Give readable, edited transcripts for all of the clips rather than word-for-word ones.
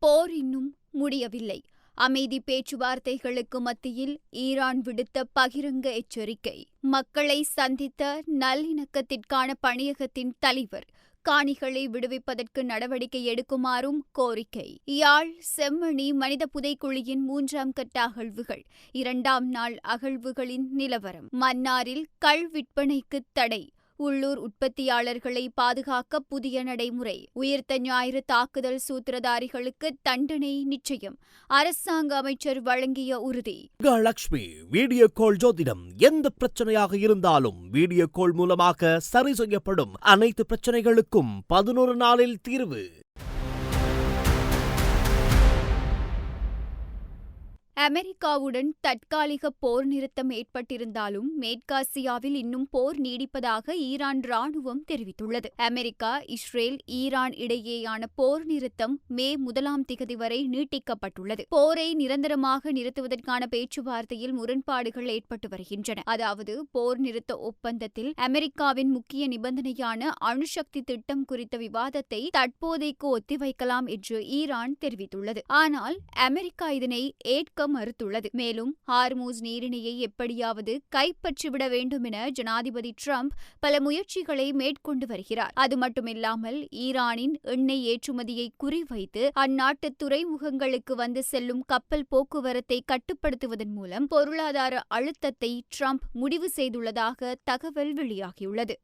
போர் இன்னும் முடியவில்லை. அமைதி பேச்சுவார்த்தைகளுக்கு மத்தியில் ஈரான் விடுத்த பகிரங்க எச்சரிக்கை. மக்களை சந்தித்த நல்லிணக்கத்திற்கான பணியகத்தின் தலைவர் காணிகளை விடுவிப்பதற்கு நடவடிக்கை எடுக்குமாறும் கோரிக்கை. யாழ் செம்மணி மனித புதைக்குழியின் 3ஆம் கட்ட அகழ்வுகள். 2ஆம் நாள் அகழ்வுகளின் நிலவரம். மன்னாரில் கள் விற்பனைக்கு தடை. உள்ளூர் உற்பத்தியாளர்களை பாதுகாக்க புதிய நடைமுறை. உயிர்த்த ஞாயிறு தாக்குதல் சூத்திரதாரிகளுக்கு தண்டனை நிச்சயம். அரசாங்க அமைச்சர் வழங்கிய உறுதி. லட்சுமி வீடியோ கால் ஜோதிடம். எந்த பிரச்சனையாக இருந்தாலும் வீடியோ கால் மூலமாக சரி செய்யப்படும். அனைத்து பிரச்சனைகளுக்கும் 11 நாளில் தீர்வு. அமெரிக்காவுடன் தற்காலிக போர் நிறுத்தம் ஏற்பட்டிருந்தாலும் மேற்காசியாவில் இன்னும் போர் நீடிப்பதாக ஈரான் ராணுவம் தெரிவித்துள்ளது. அமெரிக்கா, இஸ்ரேல், ஈரான் இடையேயான போர் நிறுத்தம் மே 1ஆம் திகதி வரை நீட்டிக்கப்பட்டுள்ளது. போரை நிரந்தரமாக நிறுத்துவதற்கான பேச்சுவார்த்தையில் முரண்பாடுகள் ஏற்பட்டு வருகின்றன. அதாவது, போர் நிறுத்த ஒப்பந்தத்தில் அமெரிக்காவின் முக்கிய நிபந்தனையான அணுசக்தி திட்டம் குறித்த விவாதத்தை தற்போதைக்கு ஒத்திவைக்கலாம் என்று ஈரான் தெரிவித்துள்ளது. ஆனால் அமெரிக்கா இதனை ஏற்க மறுத்துள்ளது. மேலும் ஹார்மூஸ் நீரிணையை எப்படியாவது கைப்பற்றிவிட வேண்டும் என ஜனாதிபதி டிரம்ப் பல முயற்சிகளை மேற்கொண்டு வருகிறார். அது மட்டுமில்லாமல் ஈரானின் எண்ணெய் ஏற்றுமதியை குறிவைத்து அந்நாட்டு துறைமுகங்களுக்கு வந்து செல்லும் கப்பல் போக்குவரத்தை கட்டுப்படுத்துவதன் மூலம் பொருளாதார அழுத்தத்தை டிரம்ப் முடிவு செய்துள்ளதாக தகவல் வெளியாகியுள்ளது.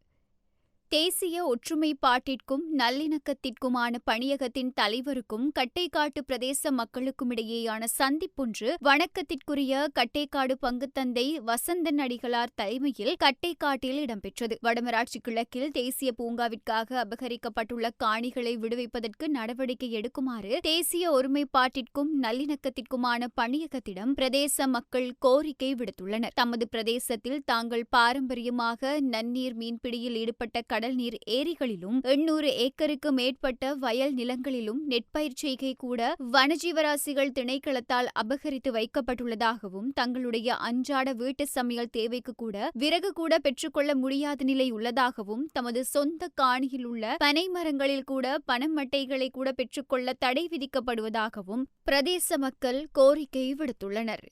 தேசிய ஒற்றுமைப்பாட்டிற்கும் நல்லிணக்கத்திற்குமான பணியகத்தின் தலைவருக்கும் கட்டைக்காட்டு பிரதேச மக்களுக்குமிடையேயான சந்திப்பொன்று வணக்கத்திற்குரிய கட்டைக்காடு பங்குத்தந்தை வசந்தன் அடிகளார் தலைமையில் கட்டைக்காட்டில் இடம்பெற்றது. வடமராட்சி கிழக்கில் தேசிய பூங்காவிற்காக அபகரிக்கப்பட்டுள்ள காணிகளை விடுவிப்பதற்கு நடவடிக்கை எடுக்குமாறு தேசிய ஒருமைப்பாட்டிற்கும் நல்லிணக்கத்திற்குமான பணியகத்திடம் பிரதேச மக்கள் கோரிக்கை விடுத்துள்ளனர். தமது பிரதேசத்தில் தாங்கள் பாரம்பரியமாக நன்னீர் மீன்பிடியில் ஈடுபட்ட கடல் நீர் ஏரிகளிலும் 800 ஏக்கருக்கு மேற்பட்ட வயல் நிலங்களிலும் நெற்பயிர் செய்கை கூட வனஜீவராசிகள் திணைக்களத்தால் அபகரித்து வைக்கப்பட்டுள்ளதாகவும், தங்களுடைய அன்றாட வீட்டு சமையல் தேவைக்கு கூட விறகு கூட பெற்றுக்கொள்ள முடியாத நிலை உள்ளதாகவும், தமது சொந்த காணியில் உள்ள பனை மரங்களில் கூட பணமட்டைகளை கூட பெற்றுக்கொள்ள தடை விதிக்கப்படுவதாகவும் பிரதேச மக்கள் கோரிக்கை விடுத்துள்ளனர்.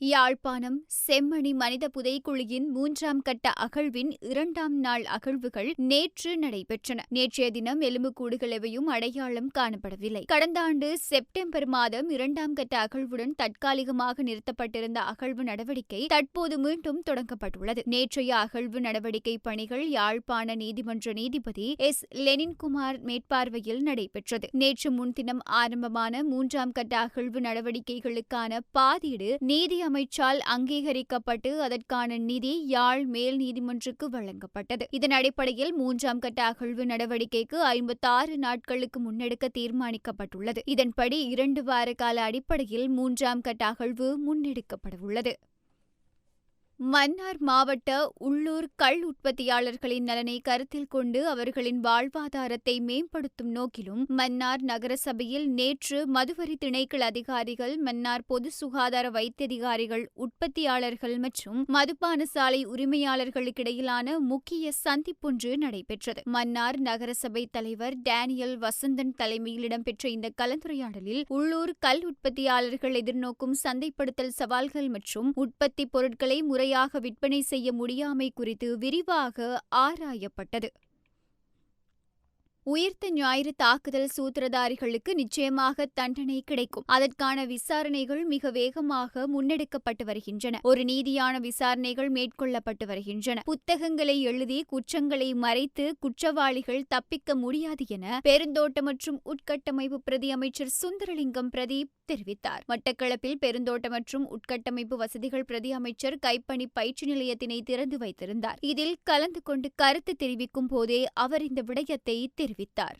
யாழ்ப்பாணம் செம்மணி மனித புதைக்குழியின் 3ஆம் கட்ட அகழ்வின் 2ஆம் நாள் அகழ்வுகள் நேற்று நடைபெற்றன. நேற்றைய தினம் எலும்புக்கூடுகள் எவையும் அடையாளம் காணப்படவில்லை. கடந்த ஆண்டு செப்டம்பர் மாதம் 2ஆம் கட்ட அகழ்வுடன் தற்காலிகமாக நிறுத்தப்பட்டிருந்த அகழ்வு நடவடிக்கை தற்போது மீண்டும் தொடங்கப்பட்டுள்ளது. நேற்றைய அகழ்வு நடவடிக்கை பணிகள் யாழ்ப்பாண நீதிமன்ற நீதிபதி எஸ். லெனின்குமார் மேற்பார்வையில் நடைபெற்றது. நேற்று முன்தினம் ஆரம்பமான 3ஆம் கட்ட அகழ்வு நடவடிக்கைகளுக்கான பாதீடு நீதி அமைச்சால் அங்கீகரிக்கப்பட்டு அதற்கான நிதி யாழ் மேல் நீதிமன்றுக்கு வழங்கப்பட்டது. இதன் அடிப்படையில் 3ஆம் கட்ட அகழ்வு நடவடிக்கைக்கு 56 நாட்களுக்கு முன்னெடுக்க தீர்மானிக்கப்பட்டுள்ளது. இதன்படி 2 வார கால அடிப்படையில் 3ஆம் கட்ட அகழ்வு முன்னெடுக்கப்படவுள்ளது. மன்னார் மாவட்ட உள்ளூர் கள் உற்பத்தியாளர்களின் நலனை கருத்தில் கொண்டு அவர்களின் வாழ்வாதாரத்தை மேம்படுத்தும் நோக்கிலும் மன்னார் நகரசபையில் நேற்று மதுவரி திணைக்கள அதிகாரிகள், மன்னார் பொது சுகாதார வைத்தியதிகாரிகள், உற்பத்தியாளர்கள் மற்றும் மதுபான சாலை உரிமையாளர்களுக்கிடையிலான முக்கிய சந்திப்பொன்று நடைபெற்றது. மன்னார் நகரசபை தலைவர் டேனியல் வசந்தன் தலைமையில் இடம்பெற்ற இந்த கலந்துரையாடலில் உள்ளூர் கல் உற்பத்தியாளர்கள் எதிர்நோக்கும் சந்தைப்படுத்தல் சவால்கள் மற்றும் உற்பத்தி பொருட்களை முறையாக விற்பனை செய்ய முடியாமை குறித்து விரிவாக ஆராயப்பட்டது. உயிர்த்த ஞாயிறு தாக்குதல் சூத்திரதாரிகளுக்கு நிச்சயமாக தண்டனை கிடைக்கும். அதற்கான விசாரணைகள் மிக வேகமாக முன்னெடுக்கப்பட்டு வருகின்றன. ஒரு நீதியான விசாரணைகள் மேற்கொள்ளப்பட்டு வருகின்றன. புத்தகங்களை எழுதி குற்றங்களை மறைத்து குற்றவாளிகள் தப்பிக்க முடியாது என பெருந்தோட்ட மற்றும் உட்கட்டமைப்பு பிரதி அமைச்சர் சுந்தரலிங்கம் பிரதீப் தெரிவித்தார். மட்டக்களப்பில் பெருந்தோட்ட மற்றும் உட்கட்டமைப்பு வசதிகள் பிரதி அமைச்சர் கைப்பணி பயிற்சி நிலையத்தினை திறந்து வைத்திருந்தார். இதில் கலந்து கொண்டு கருத்து தெரிவிக்கும் போதே அவர் இந்த விடயத்தை தெரிவித்தார்.